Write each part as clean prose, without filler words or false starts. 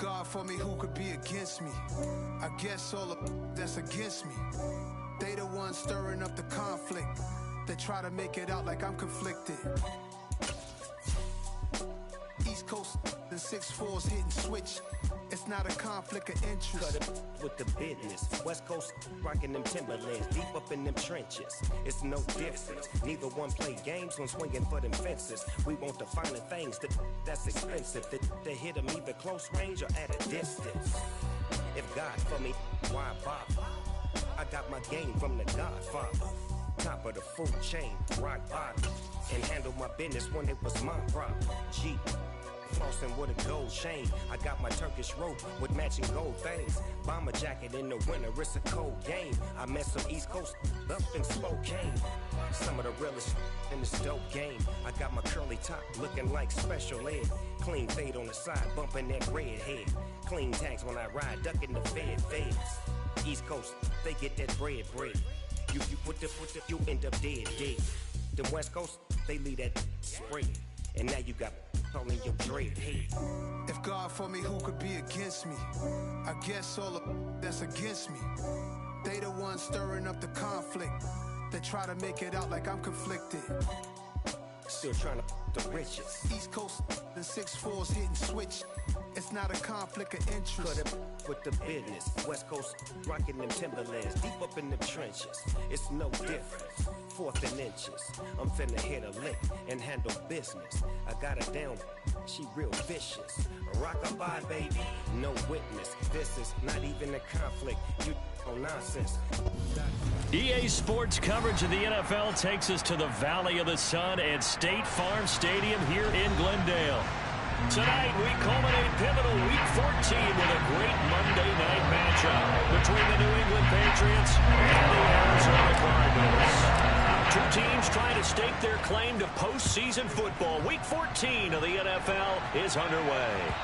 God for me, who could be against me? I guess all of that's against me. They the ones stirring up the conflict. They try to make it out like I'm conflicted. East Coast, the 6'4s hitting switch. It's not a conflict of interest. Cut it with the business. West Coast rocking them Timberlands, deep up in them trenches. It's no difference. Neither one play games when swinging for them fences. We want the finer things that's expensive. To hit them either close range or at a distance. If God for me, why bother? I got my game from the Godfather. Top of the food chain, rock bottom. And handle my business when it was my problem. G. Flossing with a gold chain. I got my Turkish rope with matching gold things. Bomber jacket in the winter, it's a cold game. I met some East Coast up in Spokane. Some of the realest in this dope game. I got my curly top looking like special ed. Clean fade on the side, bumping that red head. Clean tags when I ride, ducking the feds. East Coast, they get that bread. You put the you end up dead. The West Coast, they leave that spray. And now you got only your dread head. If God for me, who could be against me? I guess all of that's against me. They the ones stirring up the conflict. They try to make it out like I'm conflicted. Still trying to the riches. East Coast, the 6'4s hitting switch. It's not a conflict of interest. Cut it with the business. West Coast rocking them Timberlands, deep up in the trenches. It's no difference. 4th and inches. I'm finna hit a lick and handle business. I got her down, she real vicious. Rock-a-bye, baby, no witness. This is not even a conflict. You on nonsense. EA Sports coverage of the NFL takes us to the Valley of the Sun and State Farm Stadium here in Glendale. Tonight, we culminate pivotal Week 14 with a great Monday night matchup between the New England Patriots and the Arizona Cardinals. Two teams trying to stake their claim to postseason football. Week 14 of the NFL is underway.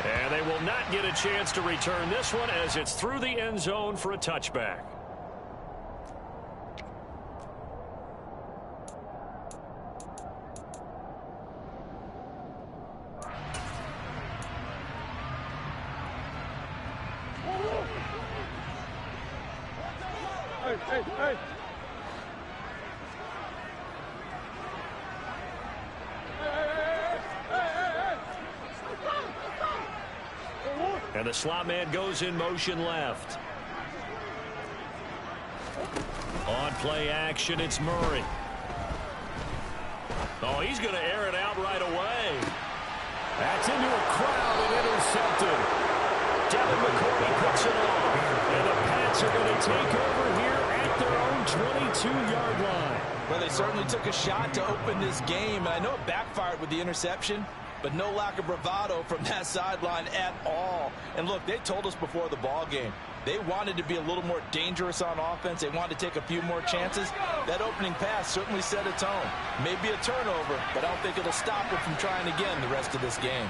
And they will not get a chance to return this one as it's through the end zone for a touchback. Hey. And the slot man goes in motion left. On play action, it's Murray. Oh, he's going to air it out right away. That's into a crowd and intercepted. Devin McCourty puts it off. And the Pats are going to take over here at their own 22-yard line. Well, they certainly took a shot to open this game. And I know it backfired with the interception, but no lack of bravado from that sideline at all. And look, they told us before the ball game, they wanted to be a little more dangerous on offense. They wanted to take a few more chances. That opening pass certainly set a tone. Maybe a turnover, but I don't think it'll stop them from trying again the rest of this game.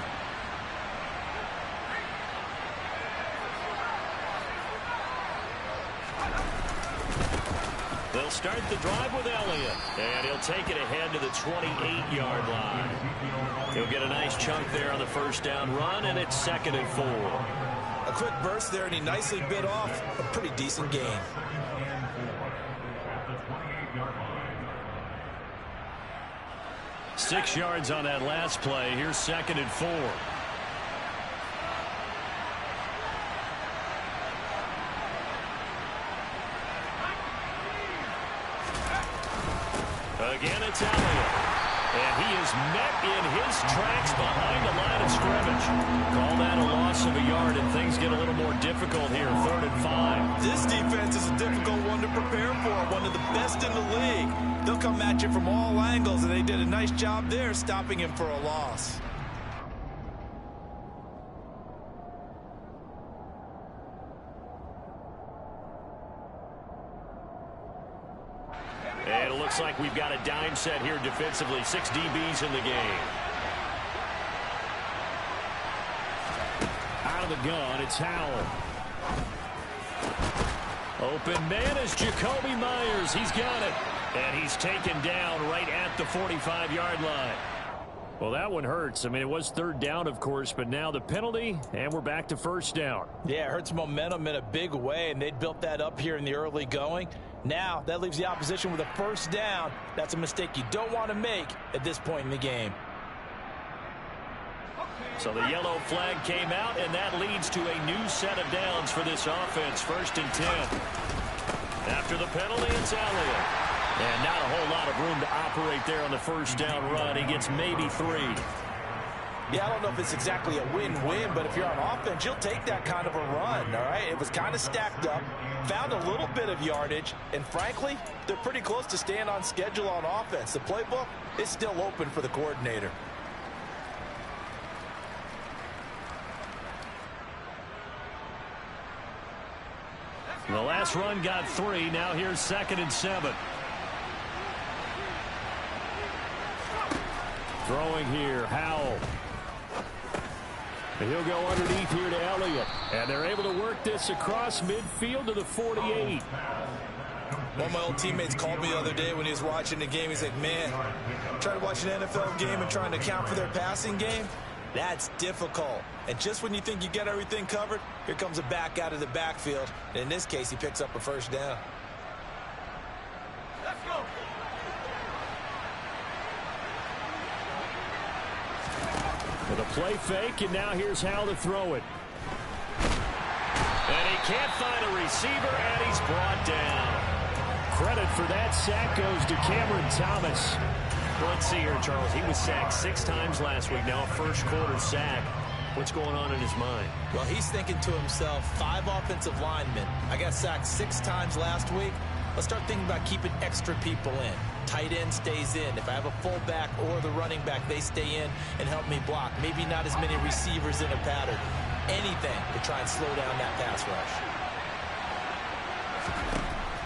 They'll start the drive with Elliott, and he'll take it ahead to the 28-yard line. He'll get a nice chunk there on the first down run, and it's 2nd and 4. A quick burst there, and he nicely bit off a pretty decent gain. Six yards on that last play. Here's 2nd and 4. Again, it's Elliott. And he is met in his tracks behind the line of scrimmage. Call that a loss of a yard, and things get a little more difficult here. 3rd and 5. This defense is a difficult one to prepare for. One of the best in the league. They'll come at you from all angles, and they did a nice job there stopping him for a loss. And it looks like we've got a dime set here defensively. 6 DBs in the game. Out of the gun, it's Howell. Open man is Jacoby Myers. He's got it. And he's taken down right at the 45-yard line. Well, that one hurts. I mean, it was third down, of course, but now the penalty, and we're back to first down. Yeah, it hurts momentum in a big way, and they'd built that up here in the early going. Now, that leaves the opposition with a first down. That's a mistake you don't want to make at this point in the game. So the yellow flag came out, and that leads to a new set of downs for this offense. 1st and 10. After the penalty, it's Elliott. And not a whole lot of room to operate there on the first down run. He gets maybe 3. Yeah, I don't know if it's exactly a win-win, but if you're on offense, you'll take that kind of a run, all right? It was kind of stacked up, found a little bit of yardage, and frankly, they're pretty close to staying on schedule on offense. The playbook is still open for the coordinator. The last run got 3. Now here's 2nd and 7. Throwing here, Howell. He'll go underneath here to Elliott. And they're able to work this across midfield to the 48. One of my old teammates called me the other day when he was watching the game. He's like, man, trying to watch an NFL game and trying to account for their passing game? That's difficult. And just when you think you get everything covered, here comes a back out of the backfield. And in this case, he picks up a first down. Let's go. With a play fake, and now here's how to throw it. And he can't find a receiver, and he's brought down. Credit for that sack goes to Cameron Thomas. Well, let's see here, Charles. He was sacked 6 times last week. Now a first-quarter sack. What's going on in his mind? Well, he's thinking to himself, 5 offensive linemen. I got sacked 6 times last week. Let's start thinking about keeping extra people in. Tight end stays in. If I have a fullback or the running back, they stay in and help me block. Maybe not as many receivers in a pattern. Anything to try and slow down that pass rush.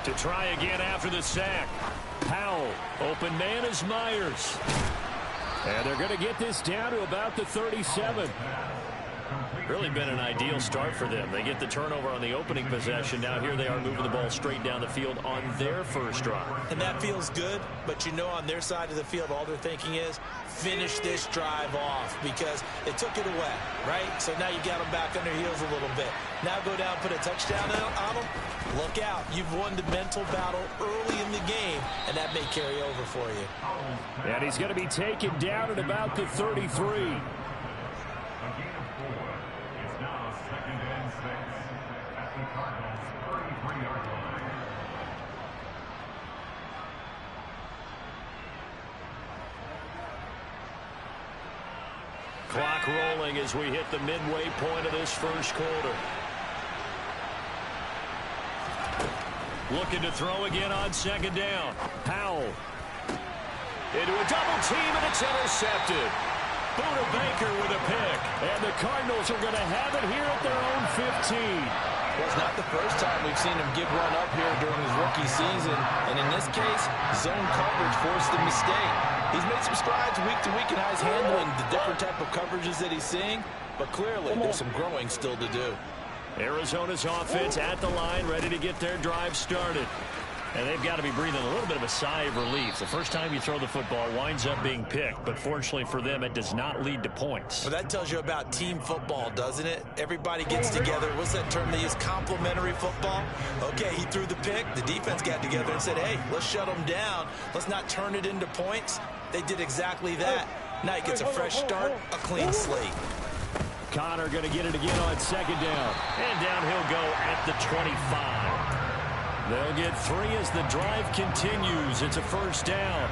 To try again after the sack. Howell, open man is Myers. And they're going to get this down to about the 37. Really been an ideal start for them. They get the turnover on the opening possession. Now here they are moving the ball straight down the field on their first drive. And that feels good, but you know on their side of the field, all they're thinking is finish this drive off because they took it away, right? So now you got them back on their heels a little bit. Now go down, put a touchdown on them. Look out. You've won the mental battle early in the game, and that may carry over for you. And he's going to be taken down at about the 33. Clock rolling as we hit the midway point of this first quarter. Looking to throw again on 2nd down. Howell. Into a double team, and it's intercepted. Buda Baker with a pick. And the Cardinals are going to have it here at their own 15. Well, it's not the first time we've seen him give one up here during his rookie season. And in this case, zone coverage forced the mistake. He's made some strides week to week in how he's handling the different type of coverages that he's seeing. But clearly, there's some growing still to do. Arizona's offense at the line, ready to get their drive started. And they've got to be breathing a little bit of a sigh of relief. The first time you throw the football winds up being picked, but fortunately for them, it does not lead to points. Well, that tells you about team football, doesn't it? Everybody gets together. What's that term they use? Complementary football? Okay, he threw the pick. The defense got together and said, hey, let's shut them down. Let's not turn it into points. They did exactly that. Now he gets a fresh start, a clean slate. Connor going to get it again on 2nd down. And down he'll go at the 25. They'll get 3 as the drive continues. It's a first down.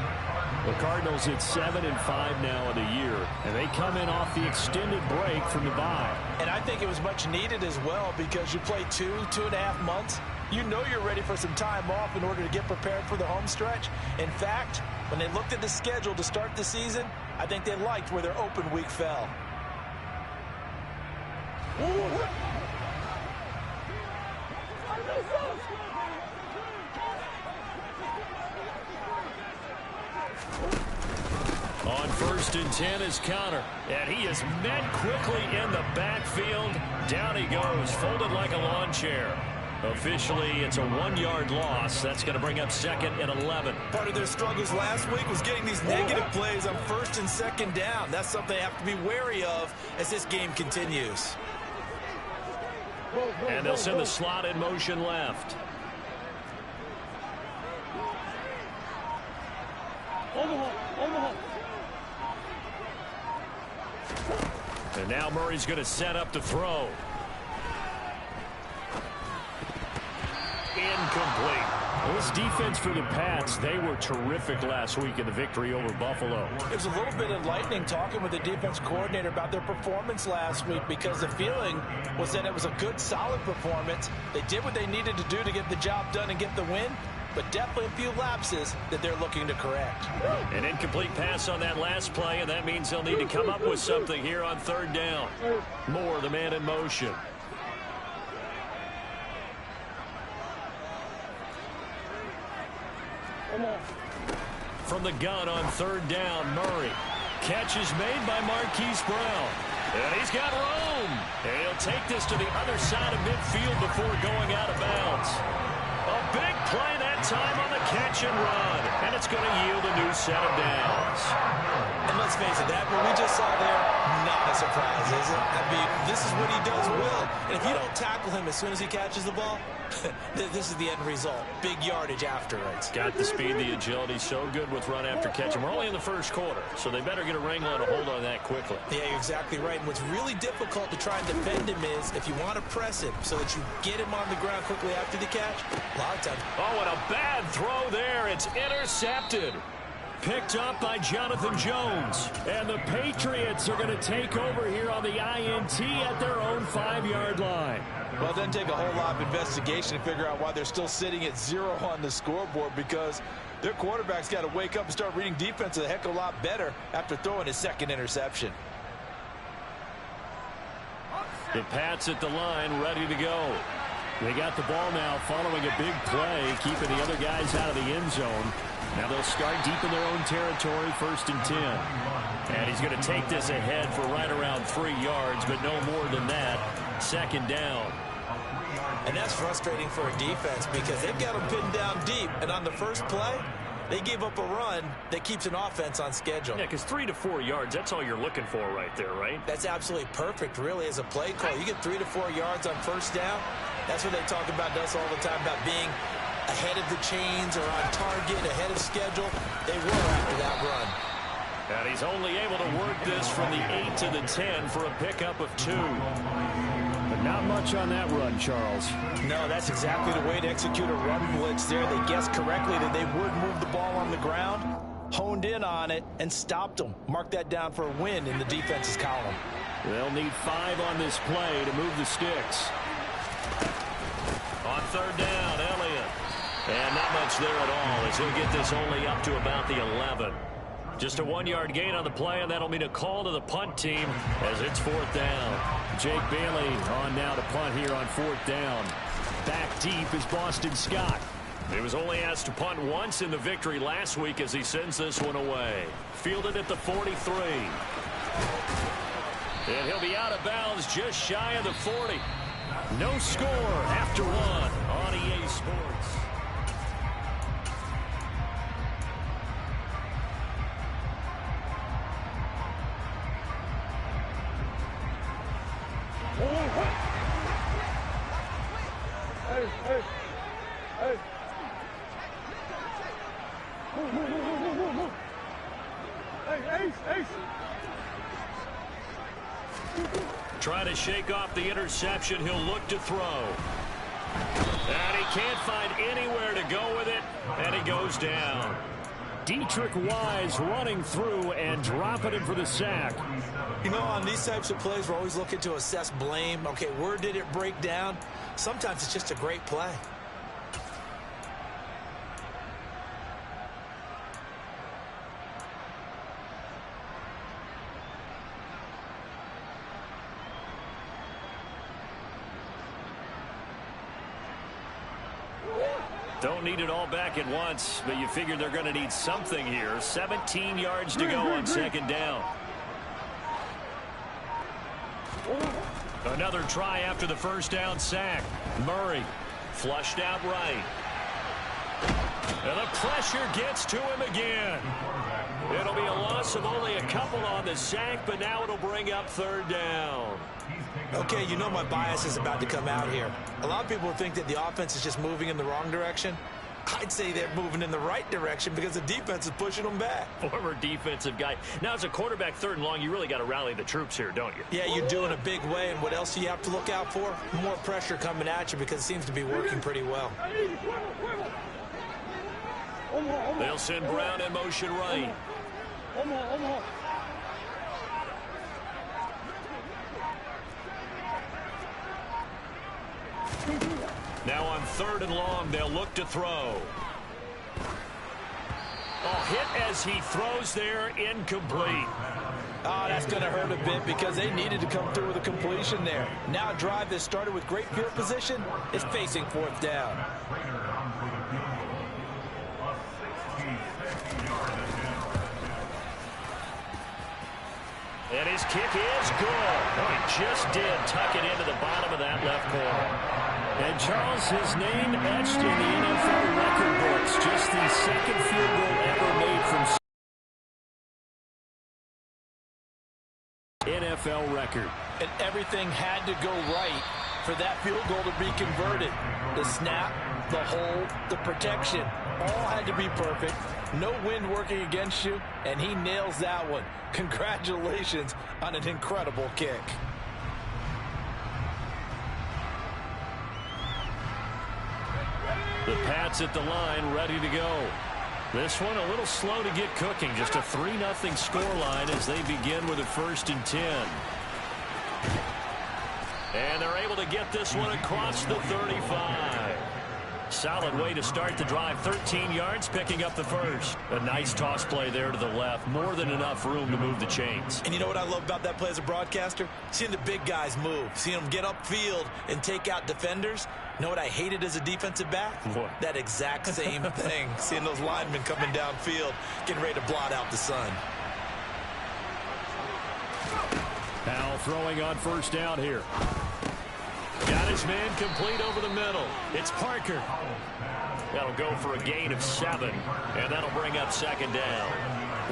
The Cardinals at 7-5 now in the year, and they come in off the extended break from the bye. And I think it was much needed as well because you play 2.5 months. You know you're ready for some time off in order to get prepared for the home stretch. In fact, when they looked at the schedule to start the season, I think they liked where their open week fell. On 1st and 10 is Connor, and he is met quickly in the backfield. Down he goes, folded like a lawn chair. Officially, it's a 1-yard loss. That's going to bring up 2nd and 11. Part of their struggles last week was getting these negative plays on 1st and 2nd down. That's something they have to be wary of as this game continues. And they'll send the slot in motion left. And now Murray's going to set up to throw. Incomplete. Well, this defense for the Pats, they were terrific last week in the victory over Buffalo. It was a little bit enlightening talking with the defense coordinator about their performance last week, because the feeling was that it was a good, solid performance. They did what they needed to do to get the job done and get the win, but definitely a few lapses that they're looking to correct. An incomplete pass on that last play, and that means they'll need to come up with something here on 3rd down. Moore, the man in motion. From the gun on 3rd down, Murray. Catch is made by Marquise Brown. And he's got room. And he'll take this to the other side of midfield before going out of bounds. A big play that time on the catch and run. And it's going to yield a new set of downs. And let's face it, that what we just saw there, not a surprise, is it? I mean, this is what he does well. And if you don't tackle him as soon as he catches the ball, this is the end result. Big yardage afterwards. Got the speed, the agility, so good with run after catch. And we're only in the 1st quarter, so they better get a wrangle and a hold on that quickly. Yeah, you're exactly right. And what's really difficult to try and defend him is if you want to press him so that you get him on the ground quickly after the catch, a lot of times. Oh, and a bad throw there. It's intercepted. Picked up by Jonathan Jones. And the Patriots are going to take over here on the INT at their own 5-yard line. Well, it doesn't take a whole lot of investigation to figure out why they're still sitting at 0 on the scoreboard, because their quarterback's got to wake up and start reading defense a heck of a lot better after throwing his 2nd interception. The Pats at the line, ready to go. They got the ball now following a big play, keeping the other guys out of the end zone. Now they'll start deep in their own territory, 1st and 10. And he's going to take this ahead for right around 3 yards, but no more than that. 2nd down. And that's frustrating for a defense, because they've got them pinned down deep. And on the first play, they gave up a run that keeps an offense on schedule. Yeah, because 3 to 4 yards, that's all you're looking for right there, right? That's absolutely perfect, really, as a play call. You get 3 to 4 yards on 1st down. That's what they talk about us all the time, about being ahead of the chains or on target, ahead of schedule. They were after that run. And he's only able to work this from the 8 to the 10 for a pickup of 2. But not much on that run, Charles. No, that's exactly the way to execute a run blitz there. They guessed correctly that they would move the ball on the ground, honed in on it, and stopped them. Mark that down for a win in the defense's column. They'll need 5 on this play to move the sticks. On 3rd down, Elliott. And not much there at all, as he'll get this only up to about the 11. Just a 1-yard gain on the play, and that'll mean a call to the punt team as it's 4th down. Jake Bailey on now to punt here on 4th down. Back deep is Boston Scott. He was only asked to punt once in the victory last week as he sends this one away. Fielded at the 43. And he'll be out of bounds just shy of the 40. No score after 1 on EA Sports. Trying to shake off the interception. He'll look to throw. And he can't find anywhere to go with it. And he goes down. Dietrich Wise running through and dropping him for the sack. You know, on these types of plays, we're always looking to assess blame. Okay, where did it break down? Sometimes it's just a great play. Don't need it all back at once, but you figure they're going to need something here. 17 yards to go on 2nd down. Another try after the 1st down sack. Murray Flushed out right. And the pressure gets to him again. It'll be a loss of only a couple on the sack, but now it'll bring up third down. Okay, you know my bias is about to come out here. A lot of people think that the offense is just moving in the wrong direction. I'd say they're moving in the right direction because the defense is pushing them back. Former defensive guy. Now, as a quarterback, third and long, you really got to rally the troops here, don't you? Yeah, you do in a big way. And what else do you have to look out for? More pressure coming at you because it seems to be working pretty well. They'll send Brown in motion right. Now on third and long, they'll look to throw. Oh, hit as he throws there, incomplete. Oh, that's going to hurt a bit because they needed to come through with a completion there. Now a drive that started with great field position is facing fourth down. And his kick is good. Oh, he just did tuck it into the bottom of that left corner. And Charles, his name etched in the NFL record books. Just the second field goal ever made from NFL record. And everything had to go right for that field goal to be converted. The snap, the hold, the protection, all had to be perfect. No wind working against you, and he nails that one. Congratulations on an incredible kick. The Pats at the line, ready to go. This one a little slow to get cooking. Just a 3-0 scoreline as they begin with a 1st and 10. And they're able to get this one across the 35. Solid way to start the drive. 13 yards, picking up the first. A nice toss play there to the left. More than enough room to move the chains. And you know what I love about that play as a broadcaster? Seeing the big guys move. Seeing them get upfield and take out defenders. You know what I hated as a defensive back? What? That exact same thing. Seeing those linemen coming downfield, getting ready to blot out the sun. Now throwing on first down here. Got his man complete over the middle. It's Parker. That'll go for a gain of 7, and that'll bring up second down.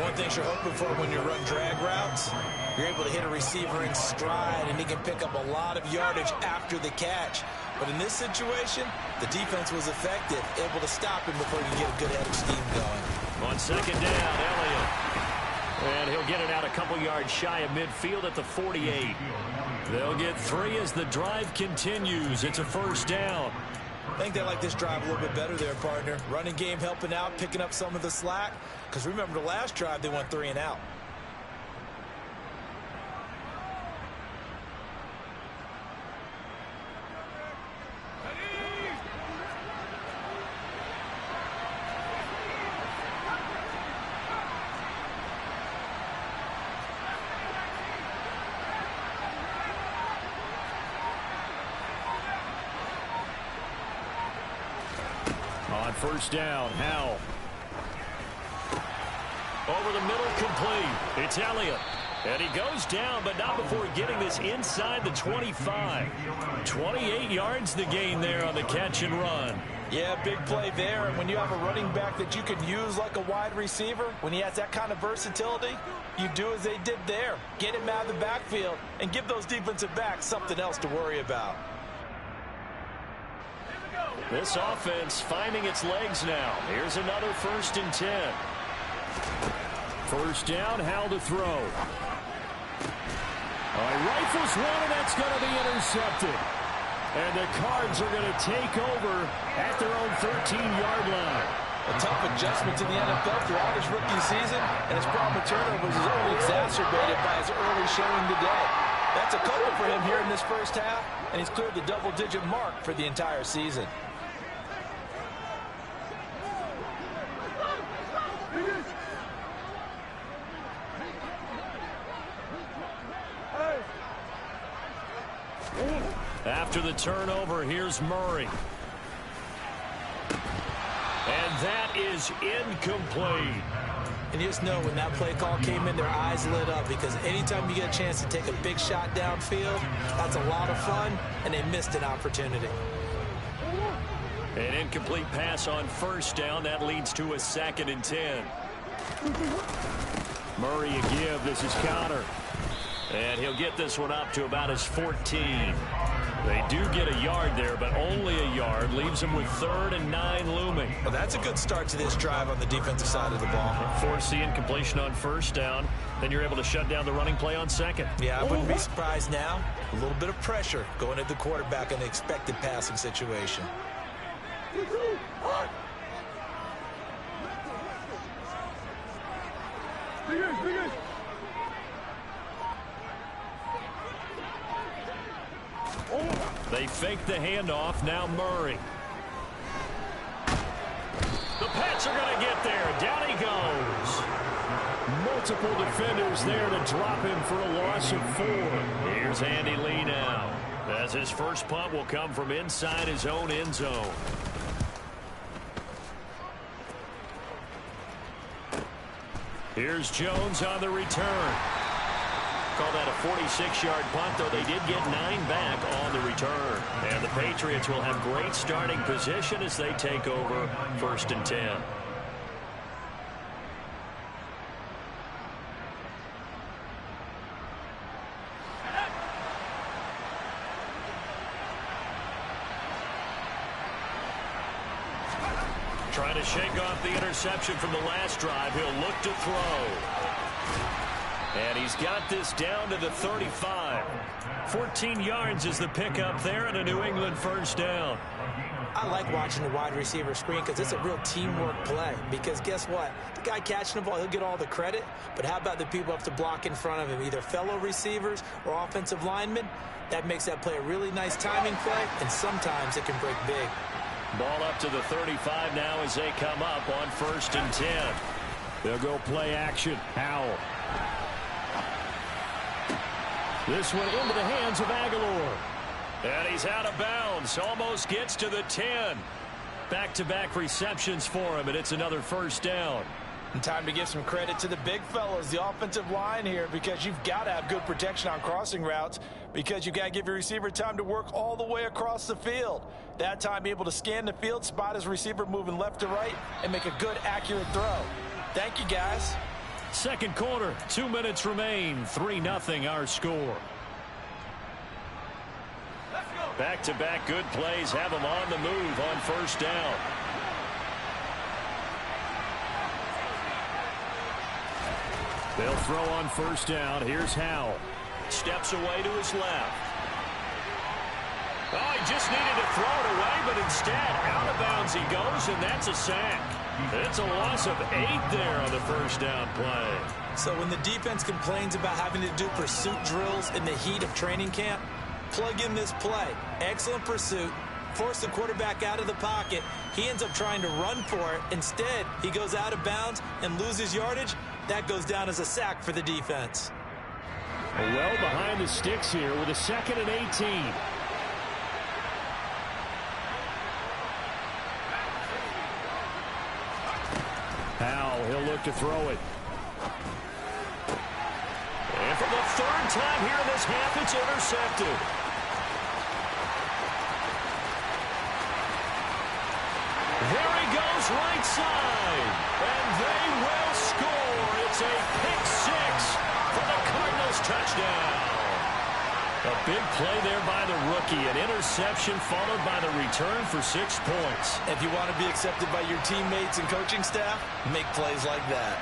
One thing you're hoping for when you run drag routes, you're able to hit a receiver in stride, and he can pick up a lot of yardage after the catch. But in this situation, the defense was effective, able to stop him before you get a good head of steam going. On second down, Elliott. And he'll get it out a couple yards shy of midfield at the 48. They'll get 3 as the drive continues. It's a first down. I think they like this drive a little bit better there, partner. Running game helping out, picking up some of the slack. Because remember the last drive, they went 3 and out. On first down, Howell. Over the middle, complete. It's Elliott. And he goes down, but not before getting this inside the 25. 28 yards the gain there on the catch and run. Yeah, big play there. And when you have a running back that you can use like a wide receiver, when he has that kind of versatility, you do as they did there. Get him out of the backfield and give those defensive backs something else to worry about. This offense finding its legs now. Here's another 1st and 10. First down, Howell to throw. Rifles one, and that's going to be intercepted. And the Cards are going to take over at their own 13-yard line. A tough adjustment to the NFL throughout his rookie season, and his problem with turnovers is only exacerbated by his early showing today. That's a couple for him here in this first half, and he's cleared the double-digit mark for the entire season. After the turnover, here's Murray. And that is incomplete. And you just know when that play call came in, their eyes lit up because anytime you get a chance to take a big shot downfield, that's a lot of fun, and they missed an opportunity. An incomplete pass on first down. That leads to a 2nd and 10. Murray a give. This is Connor. And he'll get this one up to about his 14. They do get a yard there, but only a yard. Leaves them with 3rd and 9 looming. Well, that's a good start to this drive on the defensive side of the ball. Force the incompletion on first down. Then you're able to shut down the running play on 2nd. Yeah, I wouldn't be surprised now. A little bit of pressure going at the quarterback in the expected passing situation. They fake the handoff. Now Murray. The Pats are going to get there. Down he goes. Multiple defenders there to drop him for a loss of 4. Here's Andy Lee now, as his first punt will come from inside his own end zone. Here's Jones on the return. Call that a 46-yard punt, though they did get 9 back on the return. And the Patriots will have great starting position as they take over 1st and 10. Trying to shake off the interception from the last drive. He'll look to throw. And he's got this down to the 35. 14 yards is the pickup there and a New England first down. I like watching the wide receiver screen because it's a real teamwork play. Because guess what? The guy catching the ball, he'll get all the credit. But how about the people up to block in front of him, either fellow receivers or offensive linemen? That makes that play a really nice timing play, and sometimes it can break big. Ball up to the 35 now as they come up on 1st and 10. They'll go play action. Howell. This one into the hands of Aguilar. And he's out of bounds. Almost gets to the 10. Back-to-back receptions for him, and it's another first down. And time to give some credit to the big fellas, the offensive line here, because you've got to have good protection on crossing routes, because you've got to give your receiver time to work all the way across the field. That time, be able to scan the field, spot his receiver moving left to right, and make a good, accurate throw. Thank you, guys. Second quarter, 2 minutes remain. 3-0 our score. Back-to-back good plays have them on the move on first down. They'll throw on first down. Here's Howell. Steps away to his left. Oh, he just needed to throw it away, but instead, out of bounds he goes, and that's a sack. It's a loss of 8 there on the first down play. So when the defense complains about having to do pursuit drills in the heat of training camp, plug in this play. Excellent pursuit. Force the quarterback out of the pocket. He ends up trying to run for it. Instead, he goes out of bounds and loses yardage. That goes down as a sack for the defense. Well behind the sticks here with a 2nd and 18. Howell, he'll look to throw it. And for the 3rd time here in this half, it's intercepted. There he goes, right side. And they will score. It's a pick 6 for the Cardinals touchdown. A big play there by the rookie. An interception followed by the return for 6 points. If you want to be accepted by your teammates and coaching staff, make plays like that.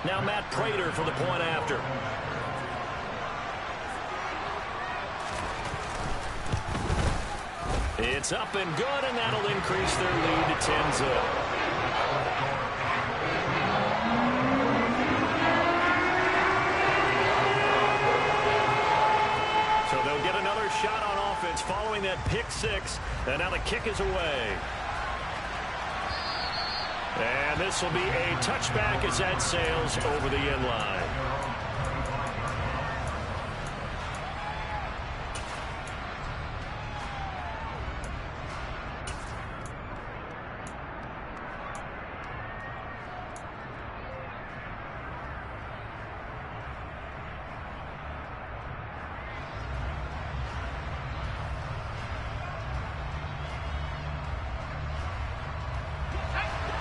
Now Matt Prater for the point after. It's up and good, and that'll increase their lead to 10-0. So they'll get another shot on offense following that pick 6, and now the kick is away. And this will be a touchback as that sails over the end line.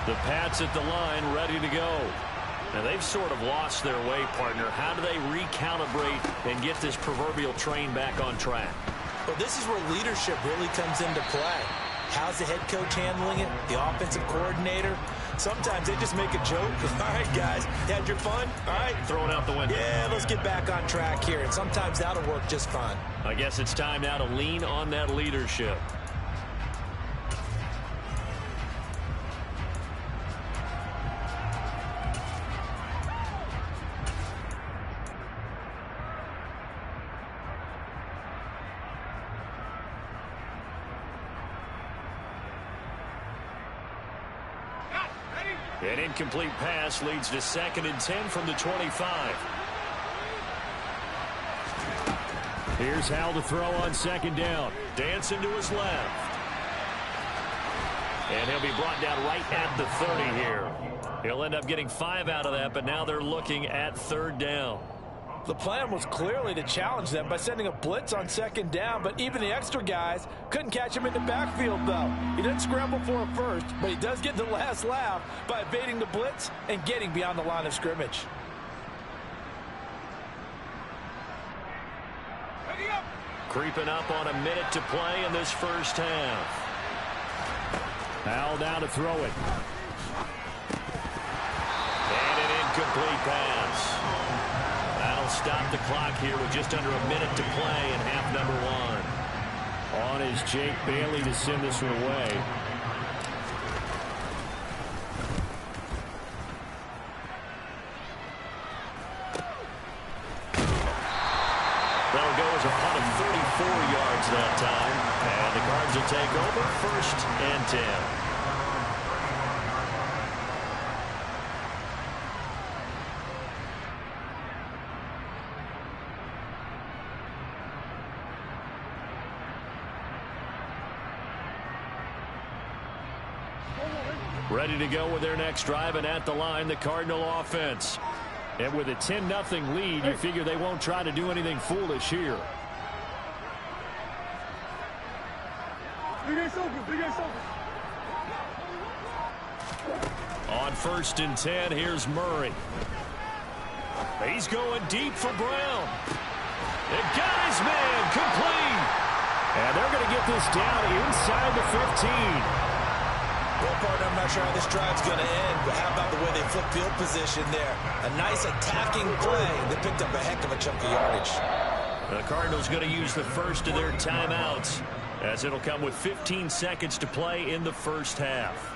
The Pats at the line, ready to go. And they've sort of lost their way, partner. How do they recalibrate and get this proverbial train back on track? Well, this is where leadership really comes into play. How's the head coach handling it? The offensive coordinator? Sometimes they just make a joke. All right, guys, you had your fun? All right. Throw it out the window. Yeah, let's get back on track here. And sometimes that'll work just fine. I guess it's time now to lean on that leadership. An incomplete pass leads to 2nd and 10 from the 25. Here's Hal to throw on 2nd down. Dancing to his left. And he'll be brought down right at the 30 here. He'll end up getting 5 out of that, but now they're looking at 3rd down. The plan was clearly to challenge them by sending a blitz on 2nd down, but even the extra guys couldn't catch him in the backfield, though. He didn't scramble for a first, but he does get the last laugh by evading the blitz and getting beyond the line of scrimmage. Creeping up on a minute to play in this first half. Hal down to throw it. And an incomplete pass. That'll stop the clock here with just under a minute to play in half number 1. On is Jake Bailey to send this one away. That'll go as a punt of 34 yards that time. And the Cards will take over 1st and 10. Ready to go with their next drive, and at the line, the Cardinal offense. And with a 10-0 lead, you figure they won't try to do anything foolish here. On 1st and 10, here's Murray. He's going deep for Brown. It got his man complete. And they're going to get this down inside the 15. Well, partner, I'm not sure how this drive's going to end, but how about the way they flip field position there? A nice attacking play. They picked up a heck of a chunk of yardage. The Cardinals going to use the first of their timeouts, as it'll come with 15 seconds to play in the first half.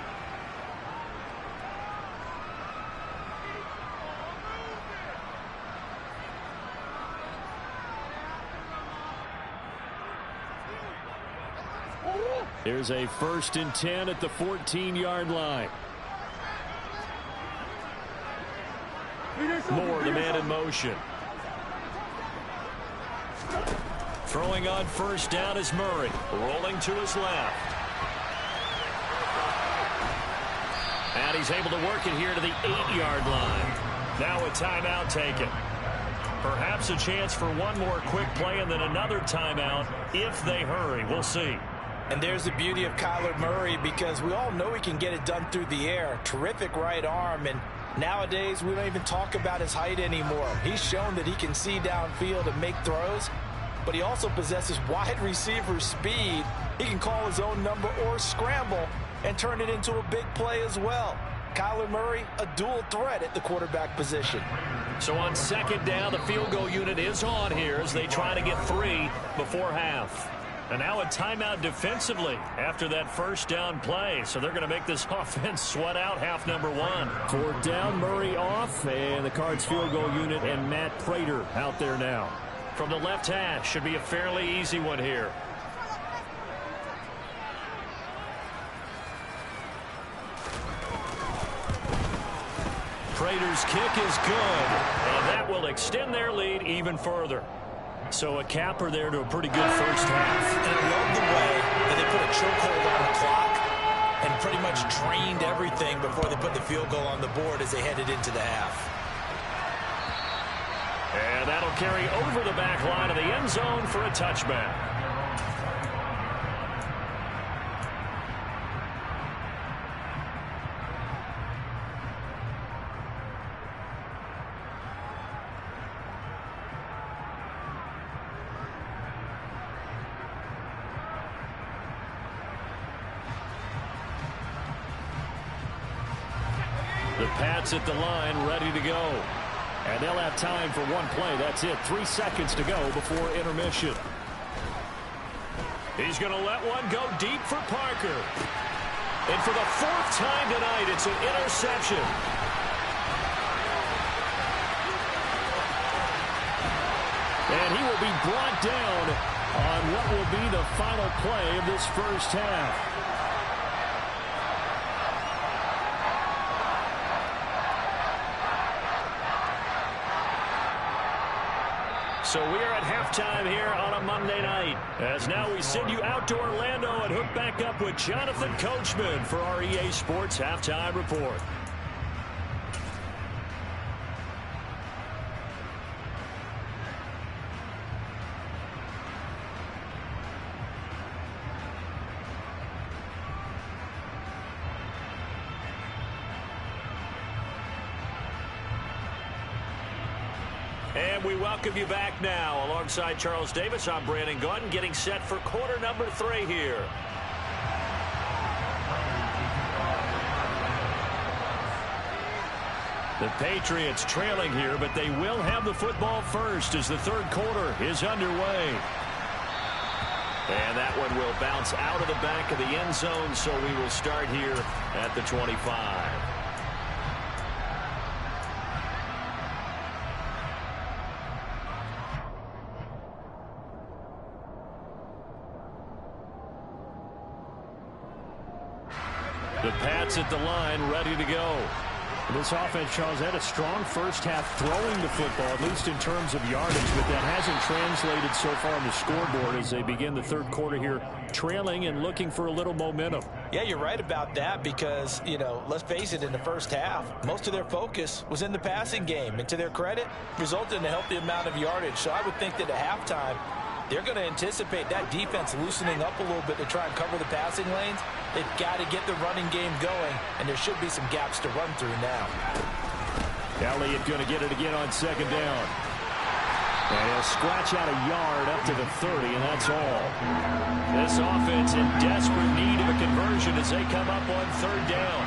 There's a 1st and 10 at the 14-yard line. Moore, the man in motion. Throwing on 1st down is Murray. Rolling to his left. And he's able to work it here to the 8-yard line. Now a timeout taken. Perhaps a chance for one more quick play and then another timeout if they hurry. We'll see. And there's the beauty of Kyler Murray, because we all know he can get it done through the air. Terrific right arm, and nowadays we don't even talk about his height anymore. He's shown that he can see downfield and make throws, but he also possesses wide receiver speed. He can call his own number or scramble and turn it into a big play as well. Kyler Murray, a dual threat at the quarterback position. So on 2nd down, the field goal unit is on here as they try to get 3 before half. And now a timeout defensively after that 1st down play. So they're going to make this offense sweat out half number 1. 4th down, Murray off, and the Cards field goal unit and Matt Prater out there now. From the left hash, should be a fairly easy one here. Prater's kick is good, and that will extend their lead even further. So a capper there to a pretty good first half. And I love the way that they put a chokehold on the clock and pretty much drained everything before they put the field goal on the board as they headed into the half. And that'll carry over the back line of the end zone for a touchback. The Pats at the line, ready to go. And they'll have time for one play. That's it. 3 seconds to go before intermission. He's going to let one go deep for Parker. And for the 4th time tonight, it's an interception. And he will be brought down on what will be the final play of this first half. So we are at halftime here on a Monday night. As now we send you out to Orlando and hook back up with Jonathan Coachman for our EA Sports Halftime Report. And we welcome you back now. Alongside Charles Davis, I'm Brandon Gaudin, getting set for quarter number 3 here. The Patriots trailing here, but they will have the football first as the third quarter is underway. And that one will bounce out of the back of the end zone, so we will start here at the 25. The Pats at the line, ready to go. This offense, Charles, had a strong first half throwing the football, at least in terms of yardage, but that hasn't translated so far on the scoreboard as they begin the third quarter here, trailing and looking for a little momentum. Yeah, you're right about that because, you know, let's face it, in the first half, most of their focus was in the passing game. And to their credit, resulted in a healthy amount of yardage. So I would think that at halftime, they're going to anticipate that defense loosening up a little bit to try and cover the passing lanes. They've got to get the running game going, and there should be some gaps to run through now. Elliott going to get it again on second down. And he'll scratch out a yard up to the 30, and that's all. This offense in desperate need of a conversion as they come up on third down.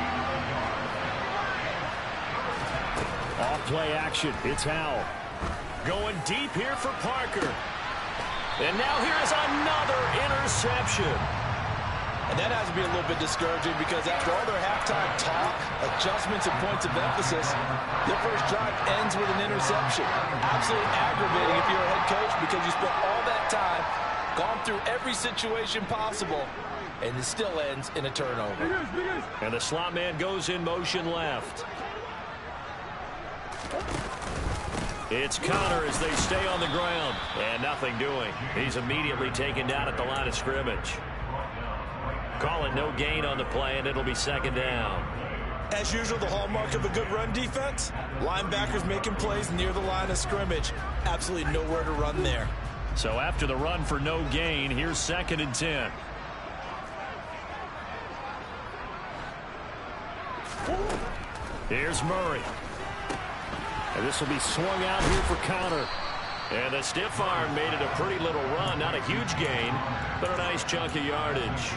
Off-play action. It's Howell. Going deep here for Parker. And now here's another interception. And that has to be a little bit discouraging because after all their halftime talk, adjustments, and points of emphasis, their first drive ends with an interception. Absolutely aggravating if you're a head coach because you spent all that time, gone through every situation possible, and it still ends in a turnover. And the slot man goes in motion left. It's Connor as they stay on the ground. And nothing doing. He's immediately taken down at the line of scrimmage. Calling no gain on the play, and it'll be second down. As usual, the hallmark of a good run defense, linebackers making plays near the line of scrimmage. Absolutely nowhere to run there. So after the run for no gain, here's 2nd and 10. Here's Murray. And this will be swung out here for Connor. And the stiff arm made it a pretty little run. Not a huge gain, but a nice chunk of yardage.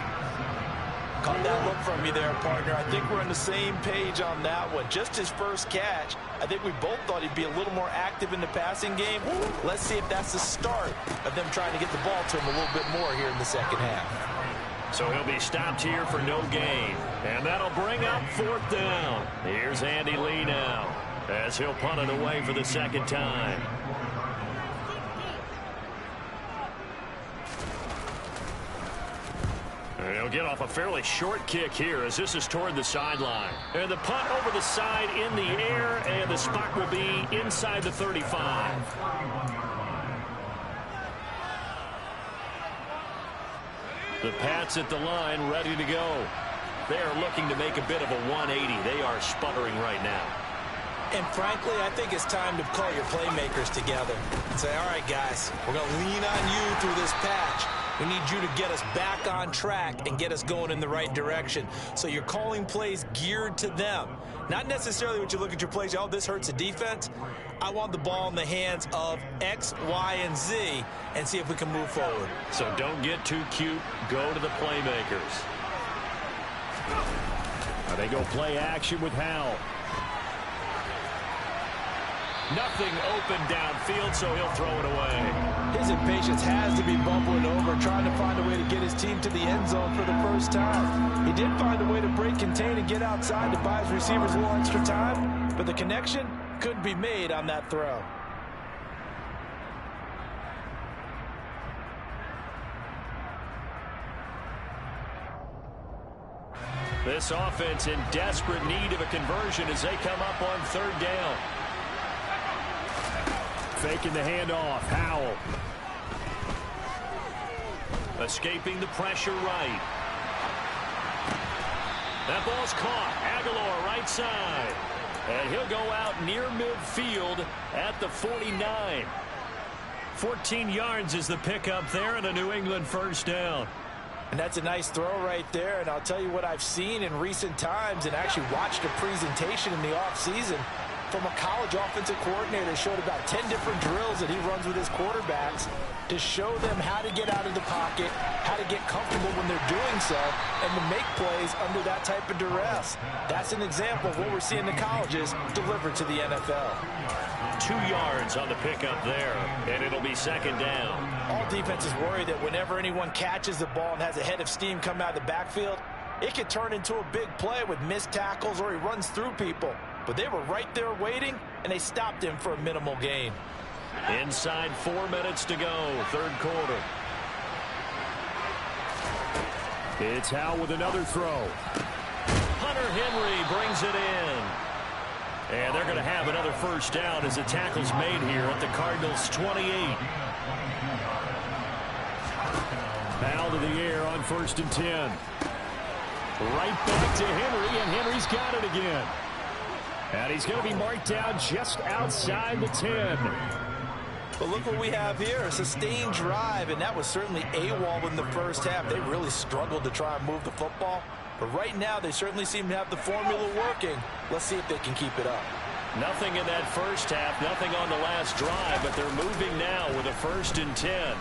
Caught that look from you there, partner. I think we're on the same page on that one. Just his first catch, I think we both thought he'd be a little more active in the passing game. Let's see if that's the start of them trying to get the ball to him a little bit more here in the second half. So he'll be stopped here for no gain. And that'll bring up 4th down. Here's Andy Lee now as he'll punt it away for the second time. And he'll get off a fairly short kick here as this is toward the sideline. And the punt over the side in the air, and the spot will be inside the 35. The Pats at the line, ready to go. They are looking to make a bit of a 180. They are sputtering right now. And frankly, I think it's time to call your playmakers together and say, all right, guys, we're going to lean on you through this patch. We need you to get us back on track and get us going in the right direction. So you're calling plays geared to them. Not necessarily when you look at your plays, oh, this hurts the defense. I want the ball in the hands of X, Y, and Z and see if we can move forward. So don't get too cute. Go to the playmakers. Now they go play action with Howell. Nothing open downfield, so he'll throw it away. His impatience has to be bubbling over, trying to find a way to get his team to the end zone for the first time. He did find a way to break, contain, and get outside to buy his receivers a little extra time, but the connection couldn't be made on that throw. This offense in desperate need of a conversion as they come up on third down. Faking the handoff. Howell. Escaping the pressure right. That ball's caught. Aguilar right side. And he'll go out near midfield at the 49. 14 yards is the pickup there and a New England first down. And that's a nice throw right there. And I'll tell you what I've seen in recent times and actually watched a presentation in the offseason from a college offensive coordinator. Showed about 10 different drills that he runs with his quarterbacks to show them how to get out of the pocket, how to get comfortable when they're doing so, and to make plays under that type of duress. That's an example of what we're seeing in colleges delivered to the NFL. 2 yards on the pickup there, and it'll be second down. All defenses worry that whenever anyone catches the ball and has a head of steam come out of the backfield, it could turn into a big play with missed tackles or he runs through people. But they were right there waiting, and they stopped him for a minimal gain. Inside 4 minutes to go, third quarter. It's Howell with another throw. Hunter Henry brings it in. And they're going to have another first down as the tackle's made here at the Cardinals' 28. Howell to the air on 1st and 10. Right back to Henry, and Henry's got it again. And he's going to be marked down just outside the 10. But look what we have here, a sustained drive, and that was certainly AWOL in the first half. They really struggled to try and move the football. But right now, they certainly seem to have the formula working. Let's see if they can keep it up. Nothing in that first half, nothing on the last drive, but they're moving now with a 1st and 10.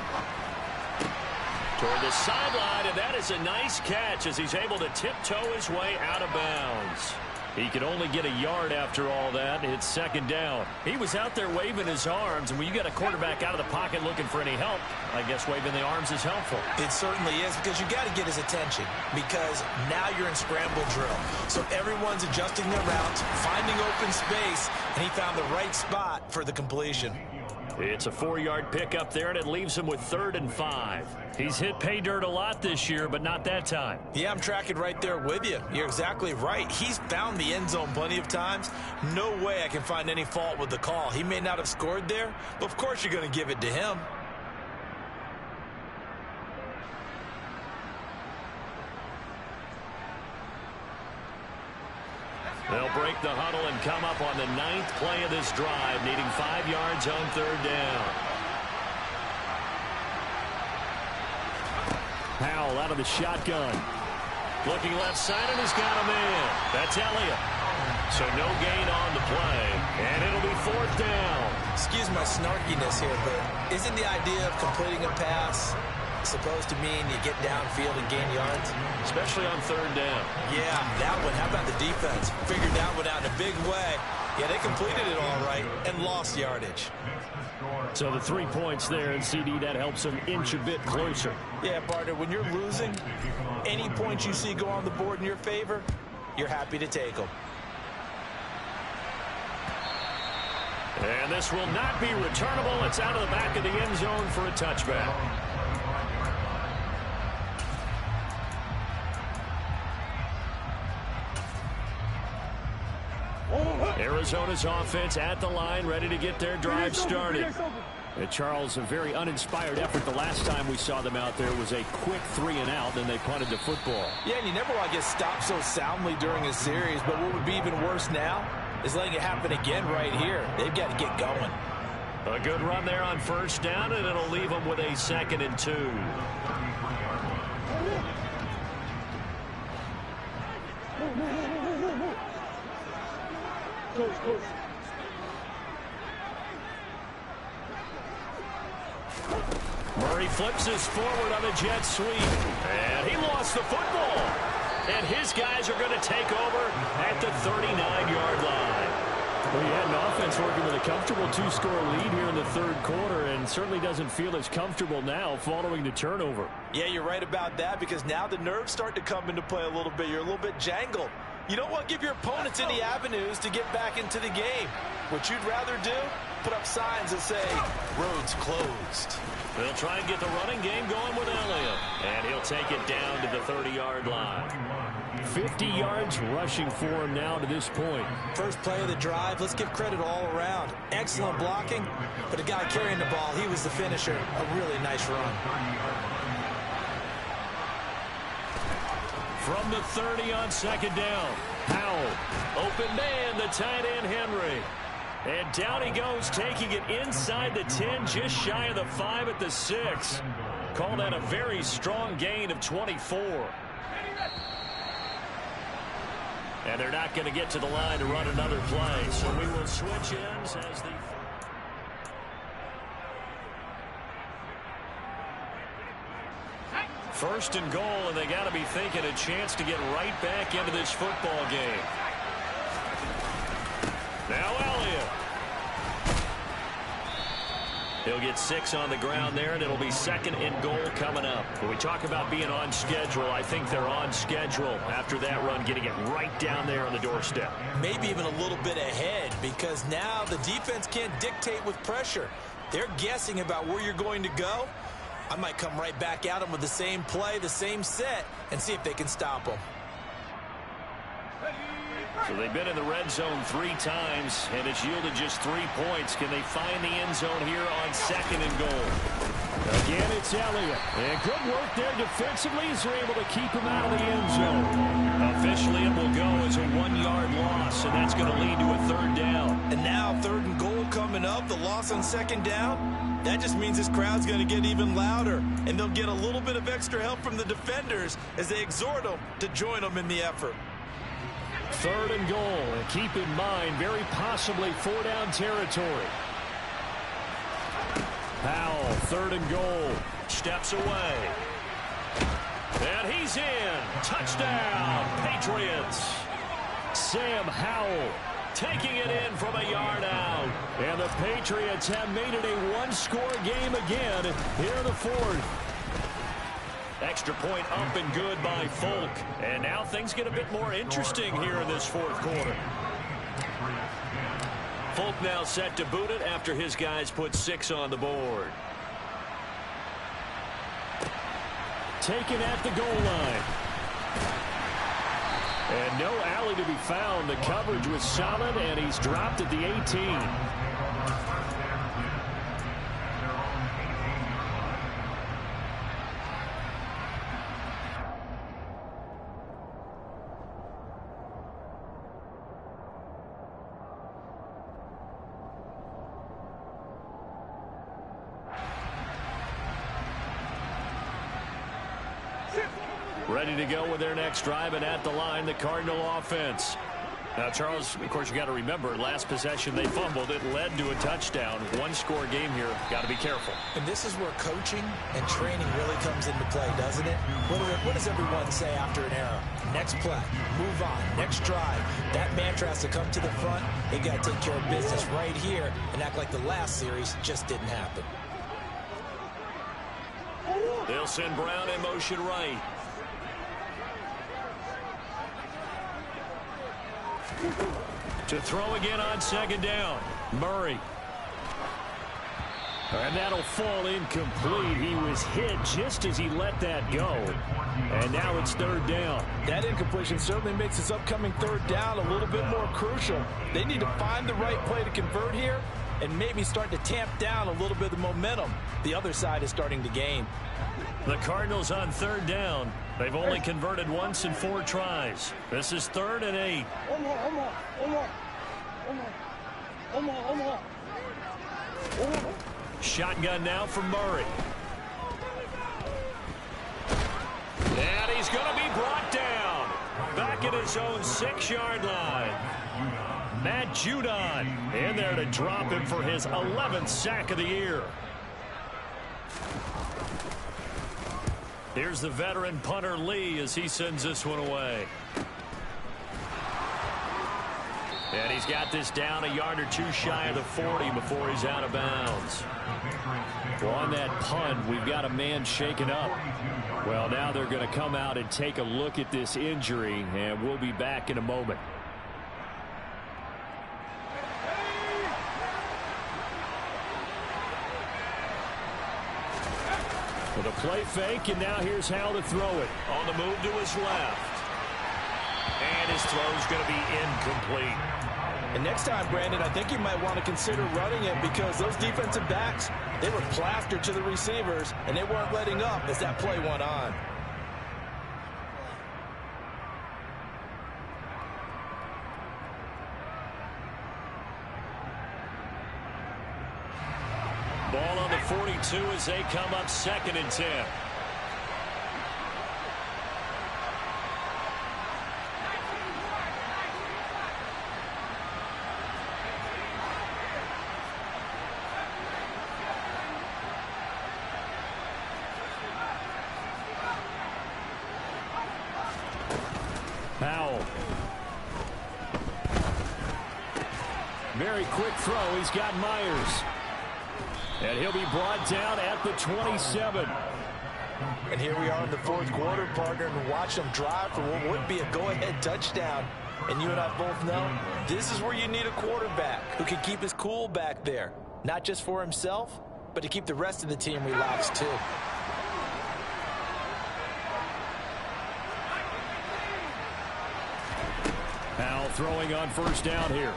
Toward the sideline, and that is a nice catch as he's able to tiptoe his way out of bounds. He could only get a yard after all that. It's second down. He was out there waving his arms, and when you got a quarterback out of the pocket looking for any help, I guess waving the arms is helpful. It certainly is, because you got to get his attention, because now you're in scramble drill. So everyone's adjusting their routes, finding open space, and he found the right spot for the completion. It's a 4-yard pickup there, and it leaves him with 3rd and 5. He's hit pay dirt a lot this year, but not that time. Yeah, I'm tracking right there with you. You're exactly right. He's found the end zone plenty of times. No way I can find any fault with the call. He may not have scored there, but of course you're going to give it to him. They'll break the huddle and come up on the 9th play of this drive, needing 5 yards on 3rd down. Howell out of the shotgun. Looking left side, and he's got a man. That's Elliott. So no gain on the play, and it'll be 4th down. Excuse my snarkiness here, but isn't the idea of completing a pass supposed to mean you get downfield and gain yards? Especially on 3rd down. Yeah, that one. How about the defense? Figured that one out in a big way. Yeah, they completed it all right and lost yardage. So the 3 points there, and CD, that helps them inch a bit closer. Yeah, partner, when you're losing, any points you see go on the board in your favor, you're happy to take them. And this will not be returnable. It's out of the back of the end zone for a touchback. Arizona's offense at the line, ready to get their drive started. Charles, a very uninspired effort. The last time we saw them out there was a quick 3-and-out, then they punted the football. Yeah, and you never want to get stopped so soundly during a series, but what would be even worse now is letting it happen again right here. They've got to get going. A good run there on 1st down, and it'll leave them with a 2nd and 2. Murray flips us forward on a jet sweep, and he lost the football. And his guys are going to take over at the 39-yard line. Well, he had an offense working with a comfortable 2-score lead here in the third quarter and certainly doesn't feel as comfortable now following the turnover. Yeah, you're right about that because now the nerves start to come into play a little bit. You're a little bit jangled. You don't want to give your opponents any avenues to get back into the game. What you'd rather do, put up signs that say, roads closed. They'll try and get the running game going with Elliott. And he'll take it down to the 30-yard line. 50 yards rushing for him now to this point. First play of the drive, let's give credit all around. Excellent blocking, but the guy carrying the ball, he was the finisher. A really nice run. From the 30 on second down, Powell. Open man, the tight end Henry. And down he goes, taking it inside the 10, just shy of the 5 at the 6. Call that a very strong gain of 24. And they're not going to get to the line to run another play. So we will switch ends as the... First and goal, and they got to be thinking a chance to get right back into this football game. Now Elliott. He'll get 6 on the ground there, and it'll be second and goal coming up. When we talk about being on schedule, I think they're on schedule after that run, getting it right down there on the doorstep. Maybe even a little bit ahead, because now the defense can't dictate with pressure. They're guessing about where you're going to go. I might come right back at them with the same play, the same set, and see if they can stop them. So they've been in the red zone 3 times, and it's yielded just 3 points. Can they find the end zone here on second and goal? Again, it's Elliott. And good work there defensively as they're able to keep him out of the end zone. Officially, it will go as a 1-yard loss, and that's going to lead to a third down. And now third and goal coming up, the loss on second down. That just means this crowd's going to get even louder, and they'll get a little bit of extra help from the defenders as they exhort them to join them in the effort. Third and goal, and keep in mind, very possibly 4-down territory. Powell, third and goal, steps away. And he's in. Touchdown, Patriots. Sam Howell taking it in from a yard out. And the Patriots have made it a 1-score game again here in the fourth. Extra point up and good by Folk. And now things get a bit more interesting here in this fourth quarter. Folk now set to boot it after his guys put 6 on the board. Taken at the goal line. And no alley to be found. The coverage was solid, and he's dropped at the 18. Ready to go with their next drive, and at the line, the Cardinal offense. Now, Charles, of course, you got to remember, last possession they fumbled. It led to a touchdown. 1-score game here. Got to be careful. And this is where coaching and training really comes into play, doesn't it? What does everyone say after an error? Next play, move on, next drive. That mantra has to come to the front. They got to take care of business right here and act like the last series just didn't happen. They'll send Brown in motion right. To throw again on second down, Murray. And that'll fall incomplete. He was hit just as he let that go. And now it's third down. That incompletion certainly makes this upcoming third down a little bit more crucial. They need to find the right play to convert here and maybe start to tamp down a little bit of the momentum the other side is starting to gain. The Cardinals on third down. They've only converted once in 4 tries. This is 3rd and 8. Shotgun now from Murray. And he's going to be brought down. Back at his own 6-yard line. Matt Judon in there to drop him for his 11th sack of the year. Here's the veteran punter Lee as he sends this one away. And he's got this down a yard or two shy of the 40 before he's out of bounds. Well, on that punt, we've got a man shaken up. Well, now they're going to come out and take a look at this injury, and we'll be back in a moment. With a play fake, and now here's how to throw it. On the move to his left. And his throw's going to be incomplete. And next time, Brandon, I think you might want to consider running it because those defensive backs, they were plastered to the receivers, and they weren't letting up as that play went on. Ball on the 42 as they come up 2nd and 10. Powell. Very quick throw. He's got Myers. And he'll be brought down at the 27. And here we are in the 4th quarter, partner, and watch them drive for what would be a go-ahead touchdown. And you and I both know this is where you need a quarterback who can keep his cool back there. Not just for himself, but to keep the rest of the team relaxed too. Powell throwing on 1st down here.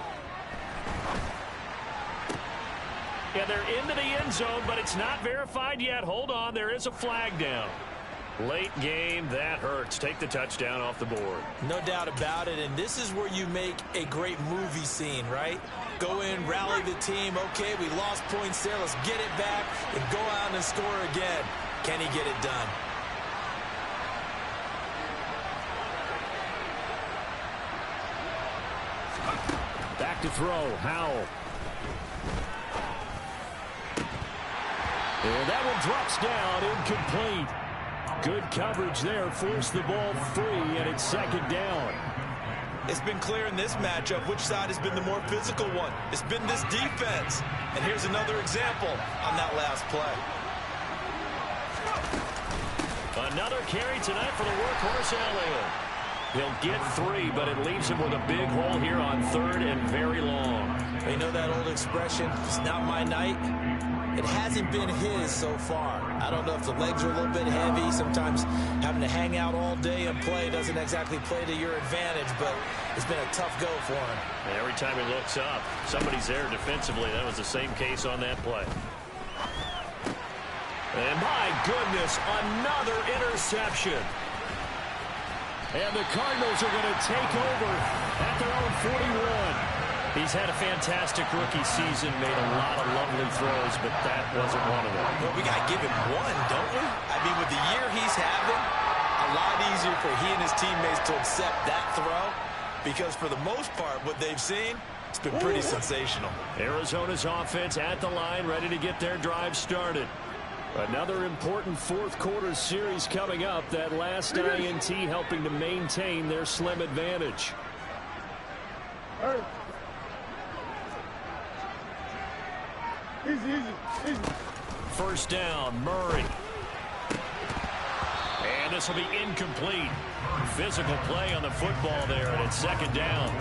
Yeah, they're into the end zone, but it's not verified yet. Hold on, there is a flag down. Late game, that hurts. Take the touchdown off the board. No doubt about it, and this is where you make a great movie scene, right? Go in, rally the team. Okay, we lost points there. Let's get it back and go out and score again. Can he get it done? Back to throw, Howell. And that one drops down, incomplete. Good coverage there, forced the ball free, and it's 2nd down. It's been clear in this matchup which side has been the more physical one. It's been this defense. And here's another example on that last play. Another carry tonight for the workhorse Elliott. He'll get 3, but it leaves him with a big hole here on 3rd and very long. You know that old expression, it's not my night? It hasn't been his so far. I don't know if the legs are a little bit heavy. Sometimes having to hang out all day and play doesn't exactly play to your advantage, but it's been a tough go for him. And every time he looks up, somebody's there defensively. That was the same case on that play. And my goodness, another interception. And the Cardinals are going to take over at their own 41. He's had a fantastic rookie season, made a lot of lovely throws, but that wasn't one of them. Well, we got to give him one, don't we? I mean, with the year he's having, a lot easier for he and his teammates to accept that throw because for the most part, what they've seen, it's been pretty sensational. Arizona's offense at the line, ready to get their drive started. Another important 4th quarter series coming up. That last INT helping to maintain their slim advantage. Easy. 1st down, Murray. And this will be incomplete. Physical play on the football there, and it's 2nd down.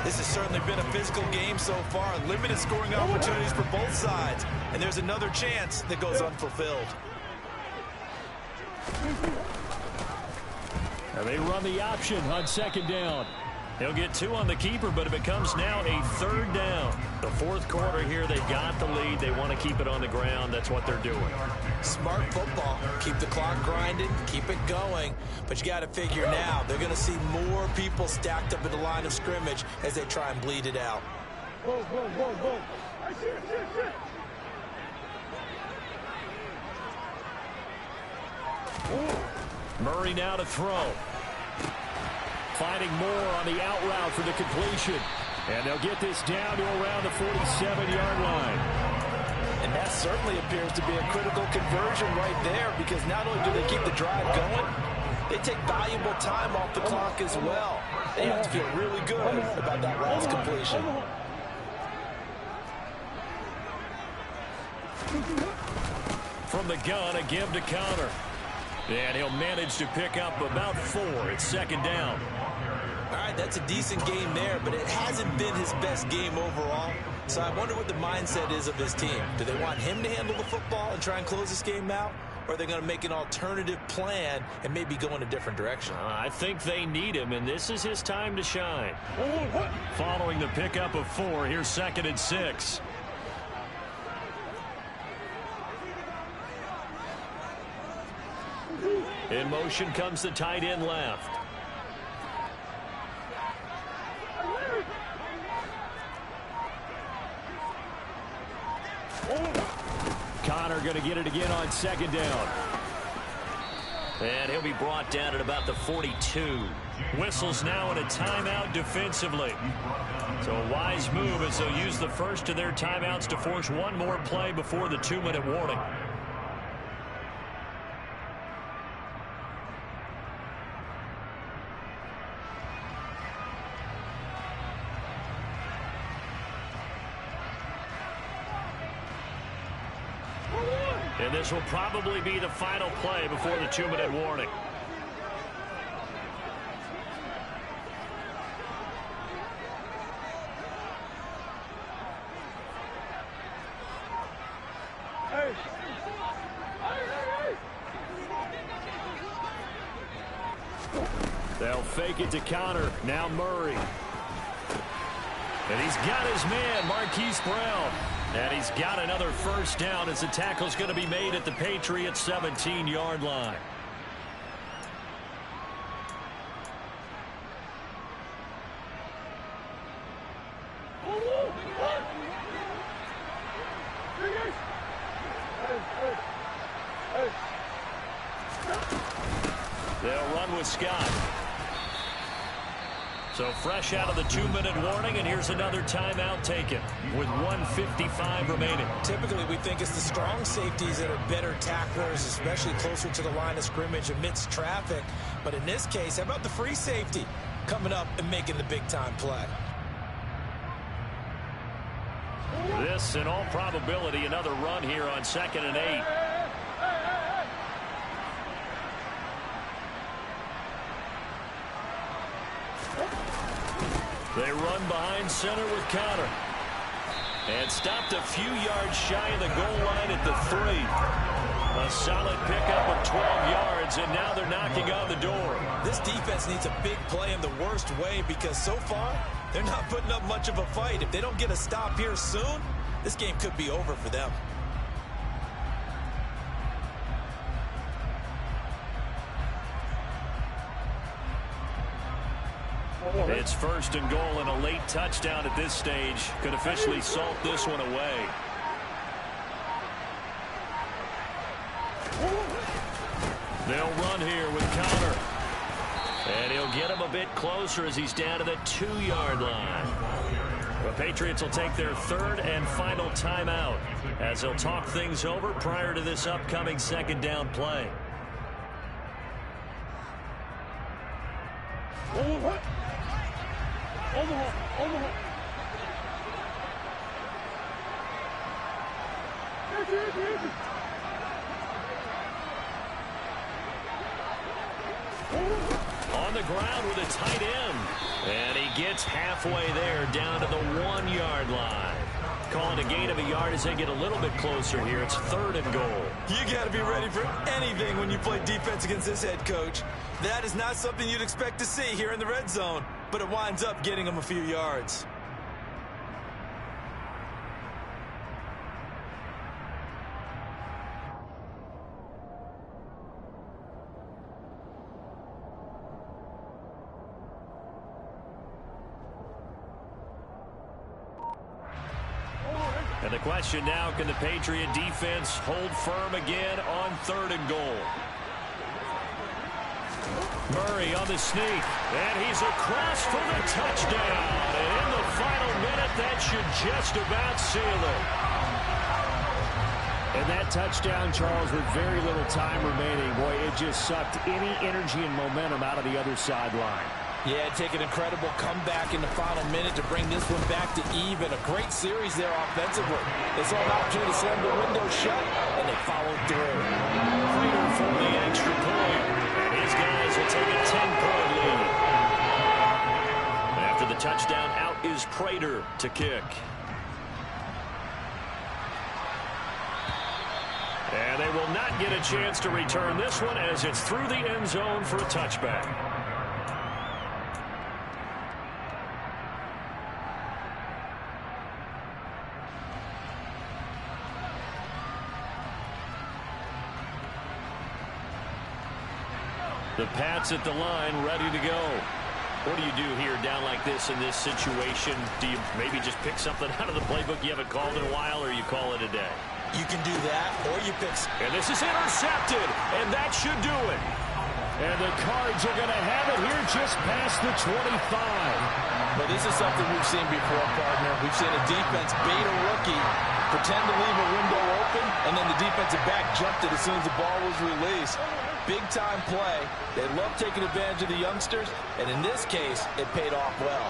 This has certainly been a physical game so far. Limited scoring opportunities for both sides. And there's another chance that goes unfulfilled. And they run the option on 2nd down. He'll get 2 on the keeper, but it becomes now a 3rd down. The 4th quarter here, they got the lead. They want to keep it on the ground. That's what they're doing. Smart football. Keep the clock grinding. Keep it going. But you got to figure now, they're going to see more people stacked up at the line of scrimmage as they try and bleed it out. Go. Murray now to throw. Finding more on the out route for the completion. And they'll get this down to around the 47-yard line. And that certainly appears to be a critical conversion right there because not only do they keep the drive going, they take valuable time off the clock as well. They have to feel really good about that last completion. From the gun, a give to counter. And he'll manage to pick up about 4. It's second down. All right, that's a decent game there, but it hasn't been his best game overall. So I wonder what the mindset is of his team. Do they want him to handle the football and try and close this game out? Or are they going to make an alternative plan and maybe go in a different direction? I think they need him, and this is his time to shine. Following the pickup of 4, here's second and 6. In motion comes the tight end left. Connor going to get it again on second down. And he'll be brought down at about the 42. Whistles now in a timeout defensively. So a wise move as they'll use the first of their timeouts to force one more play before the 2-minute warning. And this will probably be the final play before the 2-minute warning. They'll fake it to counter. Now Murray. And he's got his man, Marquise Brown. And he's got another first down as the tackle's going to be made at the Patriots' 17-yard line. They'll run with Scott. So fresh out of the 2-minute warning, and here's another timeout taken with 1:55 remaining. Typically, we think it's the strong safeties that are better tacklers, especially closer to the line of scrimmage amidst traffic. But in this case, how about the free safety coming up and making the big-time play? This, in all probability, another run here on 2nd and 8. They run behind center with Connor. And stopped a few yards shy of the goal line at the 3. A solid pickup of 12 yards, and now they're knocking on the door. This defense needs a big play in the worst way because so far, they're not putting up much of a fight. If they don't get a stop here soon, this game could be over for them. It's 1st and goal, and a late touchdown at this stage could officially salt this one away. They'll run here with Connor. And he'll get him a bit closer as he's down to the 2-yard line. The Patriots will take their 3rd and final timeout as they'll talk things over prior to this upcoming 2nd down play. On the ground with a tight end. And he gets halfway there down to the 1-yard line. Calling a gain of a yard as they get a little bit closer here. It's 3rd and goal. You got to be ready for anything when you play defense against this head coach. That is not something you'd expect to see here in the red zone, but it winds up getting him a few yards. And the question now, can the Patriot defense hold firm again on 3rd and goal? Murray on the sneak, and he's across for the touchdown. And in the final minute, that should just about seal it. And that touchdown, Charles, with very little time remaining, boy, it just sucked any energy and momentum out of the other sideline. Yeah, take an incredible comeback in the final minute to bring this one back to even. A great series there offensively. They saw an opportunity to slam the window shut, and they followed through. Prater for the extra point. And his guys will take a 10-point lead. After the touchdown, out is Prater to kick. And they will not get a chance to return this one as it's through the end zone for a touchback. The Pats at the line, ready to go. What do you do here down like this in this situation? Do you maybe just pick something out of the playbook you haven't called in a while, or you call it a day? You can do that, or you pick... And this is intercepted, and that should do it. And the Cards are going to have it here just past the 25. But this is something we've seen before, partner. We've seen a defense bait a rookie, pretend to leave a window open, and then the defensive back jumped it as soon as the ball was released. Big-time play. They love taking advantage of the youngsters, and in this case, it paid off well.